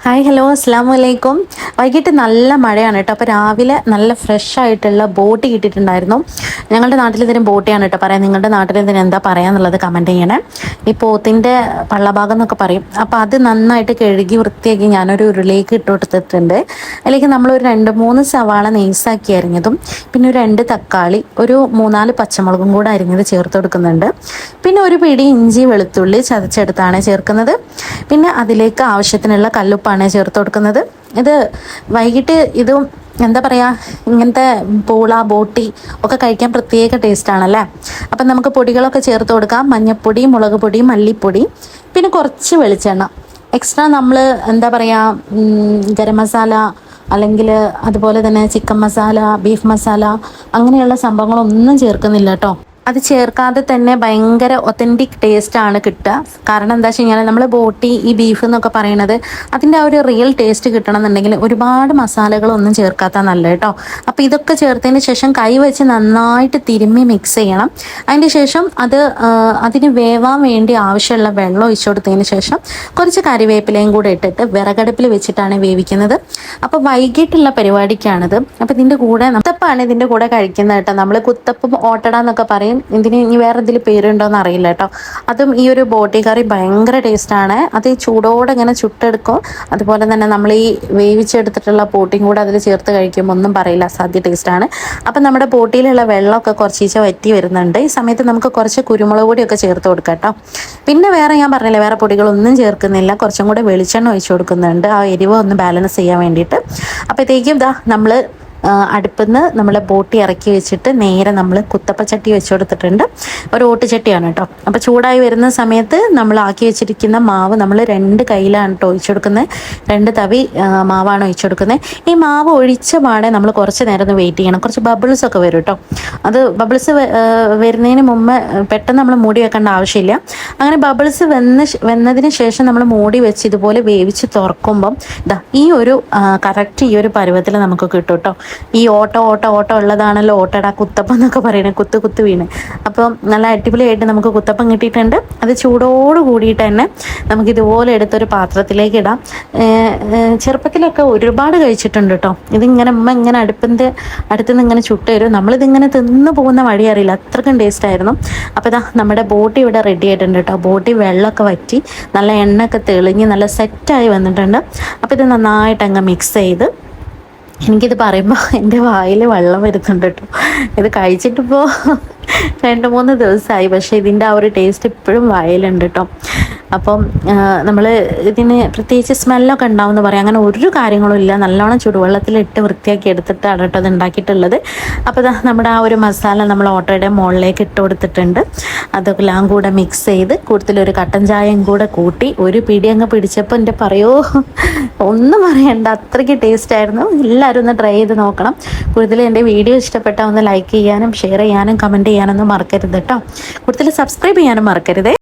Hi hello അസ്സാം വലൈക്കും. വൈകിട്ട് നല്ല മഴയാണ് കേട്ടോ. അപ്പോൾ രാവിലെ നല്ല ഫ്രഷ് ആയിട്ടുള്ള ബോട്ടി കിട്ടിയിട്ടുണ്ടായിരുന്നു. ഞങ്ങളുടെ നാട്ടിൽ ഇതിന് ബോട്ടിയാണ് കേട്ടോ പറയാം. നിങ്ങളുടെ നാട്ടിൽ ഇതിന് എന്താ പറയാന്നുള്ളത് കമൻറ്റ് ചെയ്യണേ. ഈ പോത്തിൻ്റെ പള്ളഭാഗം എന്നൊക്കെ പറയും. അപ്പോൾ അത് നന്നായിട്ട് കഴുകി വൃത്തിയാക്കി ഞാനൊരു ഉരുളിലേക്ക് ഇട്ട് കൊടുത്തിട്ടുണ്ട്. അതിലേക്ക് നമ്മളൊരു 2-3 സവാള നെയ്സാക്കി അരിഞ്ഞതും, പിന്നെ ഒരു 2 തക്കാളി, ഒരു 3-4 പച്ചമുളകും കൂടെ അരിഞ്ഞത് ചേർത്ത് കൊടുക്കുന്നുണ്ട്. പിന്നെ ഒരു പിടി ഇഞ്ചി വെളുത്തുള്ളി ചതച്ചെടുത്താണ് ചേർക്കുന്നത്. പിന്നെ അതിലേക്ക് ആവശ്യത്തിനുള്ള കല്ലുപ്പാണ് ചേർത്ത് കൊടുക്കുന്നത്. ഇത് വൈകിട്ട് ഇതും എന്താ പറയുക, ഇങ്ങനത്തെ പൂള ബോട്ടി ഒക്കെ കഴിക്കാൻ പ്രത്യേക ടേസ്റ്റാണല്ലേ. അപ്പം നമുക്ക് പൊടികളൊക്കെ ചേർത്ത് കൊടുക്കാം. മഞ്ഞൾപ്പൊടി, മുളക് പൊടി, മല്ലിപ്പൊടി, പിന്നെ കുറച്ച് വെളിച്ചെണ്ണ എക്സ്ട്രാ. നമ്മൾ എന്താ പറയുക, ഗരം മസാല അല്ലെങ്കിൽ അതുപോലെ തന്നെ ചിക്കൻ മസാല, ബീഫ് മസാല അങ്ങനെയുള്ള സംഭവങ്ങളൊന്നും ചേർക്കുന്നില്ല കേട്ടോ. അത് ചേർക്കാതെ തന്നെ ഭയങ്കര ഒത്തൻറ്റിക് ടേസ്റ്റാണ് കിട്ടുക. കാരണം എന്താ വെച്ച് കഴിഞ്ഞാൽ നമ്മൾ ബോട്ടി, ഈ ബീഫ് എന്നൊക്കെ പറയണത് അതിൻ്റെ ആ ഒരു റിയൽ ടേസ്റ്റ് കിട്ടണം എന്നുണ്ടെങ്കിൽ ഒരുപാട് മസാലകളൊന്നും ചേർക്കാത്ത നല്ല കേട്ടോ. അപ്പോൾ ഇതൊക്കെ ചേർത്തതിന് ശേഷം കൈ വെച്ച് നന്നായിട്ട് തിരുമ്മി മിക്സ് ചെയ്യണം. അതിൻ്റെ ശേഷം അതിന് വേവാൻ വേണ്ടി ആവശ്യമുള്ള വെള്ളം ഒഴിച്ചു കൊടുത്തതിന് ശേഷം കുറച്ച് കറിവേപ്പിലയും കൂടെ ഇട്ടിട്ട് വിറകടുപ്പിൽ വെച്ചിട്ടാണ് വേവിക്കുന്നത്. അപ്പോൾ വൈകിട്ടുള്ള പരിപാടിക്കാണിത്. അപ്പോൾ ഇതിൻ്റെ കൂടെ കുത്തപ്പാണ് ഇതിൻ്റെ കൂടെ കഴിക്കുന്നത് കേട്ടോ. നമ്മൾ കുത്തപ്പം ഓട്ടട എന്നൊക്കെ പറയും. ഇതിന് ഇനി വേറെ എന്തെങ്കിലും പേരുണ്ടോയെന്ന് അറിയില്ല കേട്ടോ. അതും ഈ ഒരു ബോട്ടി കറി ഭയങ്കര ടേസ്റ്റാണ്. അത് ചൂടോടെ ഇങ്ങനെ ചുട്ടെടുക്കും. അതുപോലെ തന്നെ നമ്മൾ ഈ വേവിച്ചെടുത്തിട്ടുള്ള ബോട്ടിയും കൂടെ അതിൽ ചേർത്ത് കഴിക്കുമ്പോൾ ഒന്നും പറയില്ല, അസാധ്യ ടേസ്റ്റാണ്. അപ്പം നമ്മുടെ ബോട്ടിയിലുള്ള വെള്ളമൊക്കെ കുറച്ചീച്ച വറ്റി വരുന്നുണ്ട്. ഈ സമയത്ത് നമുക്ക് കുറച്ച് കുരുമുളക് പൊടിയൊക്കെ ചേർത്ത് കൊടുക്കാം കേട്ടോ. പിന്നെ വേറെ ഞാൻ പറഞ്ഞില്ല, വേറെ പൊടികളൊന്നും ചേർക്കുന്നില്ല. കുറച്ചും കൂടെ വെളിച്ചെണ്ണ ഒഴിച്ചു കൊടുക്കുന്നുണ്ട്, ആ എരിവ് ഒന്ന് ബാലൻസ് ചെയ്യാൻ വേണ്ടിയിട്ട്. അപ്പോഴത്തേക്കും നമ്മൾ അടുപ്പിൽ നിന്ന് നമ്മളെ ബോട്ടി ഇറക്കി വെച്ചിട്ട് നേരെ നമ്മൾ കുത്തപ്പച്ചട്ടി വെച്ച് കൊടുത്തിട്ടുണ്ട്. ഒരു ഓട്ടുചട്ടിയാണ് കേട്ടോ. അപ്പോൾ ചൂടായി വരുന്ന സമയത്ത് നമ്മൾ ആക്കി വെച്ചിരിക്കുന്ന മാവ് നമ്മൾ 2 കയ്യിലാണ് കേട്ടോ ഒഴിച്ചു കൊടുക്കുന്നത്. 2 തവി മാവാണ് ഒഴിച്ചു കൊടുക്കുന്നത്. ഈ മാവ് ഒഴിച്ച പാടെ നമ്മൾ കുറച്ച് നേരം ഒന്ന് വെയിറ്റ് ചെയ്യണം. കുറച്ച് ബബിൾസ് ഒക്കെ വരും കേട്ടോ. അത് ബബിൾസ് വരുന്നതിന് മുമ്പ് പെട്ടെന്ന് നമ്മൾ മൂടി വെക്കേണ്ട ആവശ്യമില്ല. അങ്ങനെ ബബിൾസ് വന്നതിന് ശേഷം നമ്മൾ മൂടി വെച്ച് ഇതുപോലെ വേവിച്ച് തുറക്കുമ്പം ഈ ഒരു കറക്റ്റ് ഈ ഒരു പരുവത്തിൽ നമുക്ക് കിട്ടും കേട്ടോ. ഈ ഓട്ട ഉള്ളതാണല്ലോ ഓട്ടട കുത്തപ്പം എന്നൊക്കെ പറയുന്നത്, കുത്ത് വീണ്. അപ്പം നല്ല അടിപൊളിയായിട്ട് നമുക്ക് കുത്തപ്പം കിട്ടിയിട്ടുണ്ട്. അത് ചൂടോട് കൂടിയിട്ട് തന്നെ നമുക്കിതുപോലെ എടുത്തൊരു പാത്രത്തിലേക്ക് ഇടാം. ചെറുപ്പത്തിലൊക്കെ ഒരുപാട് കഴിച്ചിട്ടുണ്ട് കേട്ടോ. ഇതിങ്ങനെ ഇങ്ങനെ അടുത്തുനിന്ന് ഇങ്ങനെ ചുട്ട് തരും. നമ്മളിതിങ്ങനെ തിന്ന് പോകുന്ന വഴി അറിയില്ല, അത്രയ്ക്കും ടേസ്റ്റായിരുന്നു. അപ്പോൾ നമ്മുടെ ബോട്ടി ഇവിടെ റെഡി ആയിട്ടുണ്ട് കേട്ടോ. ബോട്ടി വെള്ളമൊക്കെ വറ്റി നല്ല എണ്ണയൊക്കെ തെളിഞ്ഞ് നല്ല സെറ്റായി വന്നിട്ടുണ്ട്. അപ്പോൾ ഇത് നന്നായിട്ട് അങ്ങ് മിക്സ് ചെയ്ത്, എനിക്കിത് പറയുമ്പോൾ എൻ്റെ വായിൽ വെള്ളം വരുന്നുണ്ട് കേട്ടോ. ഇത് കഴിച്ചിട്ടിപ്പോൾ 2-3 ദിവസമായി, പക്ഷേ ഇതിൻ്റെ ആ ഒരു ടേസ്റ്റ് ഇപ്പോഴും വായിലുണ്ട് കേട്ടോ. അപ്പം നമ്മൾ ഇതിന് പ്രത്യേകിച്ച് സ്മെല്ലൊക്കെ ഉണ്ടാവും എന്ന് പറയാം. അങ്ങനെ ഒരു കാര്യങ്ങളും ഇല്ല. നല്ലോണം ചുടുവെള്ളത്തിലിട്ട് വൃത്തിയാക്കി എടുത്തിട്ടാണ് കേട്ടോ അത് ഉണ്ടാക്കിയിട്ടുള്ളത്. അപ്പോൾ നമ്മുടെ ആ ഒരു മസാല നമ്മൾ ഓട്ടോയുടെ മുകളിലേക്ക് ഇട്ട് കൊടുത്തിട്ടുണ്ട്. അതെല്ലാം കൂടെ മിക്സ് ചെയ്ത് കൂടുതലൊരു കട്ടൻ ചായയും കൂടെ കൂട്ടി ഒരു പിടി അങ്ങ് പിടിച്ചപ്പോൾ എൻ്റെ പറയോ ഒന്നും പറയണ്ട, അത്രയ്ക്ക് ടേസ്റ്റായിരുന്നു. എല്ലാവരും ഒന്ന് ട്രൈ ചെയ്ത് നോക്കണം. കൂടുതൽ എൻ്റെ വീഡിയോ ഇഷ്ടപ്പെട്ടാൽ ഒന്ന് ലൈക്ക് ചെയ്യാനും ഷെയർ ചെയ്യാനും കമൻറ്റ് ചെയ്യാനൊന്നും മറക്കരുത് കേട്ടോ. കൂടുതൽ സബ്സ്ക്രൈബ് ചെയ്യാനും മറക്കരുത്.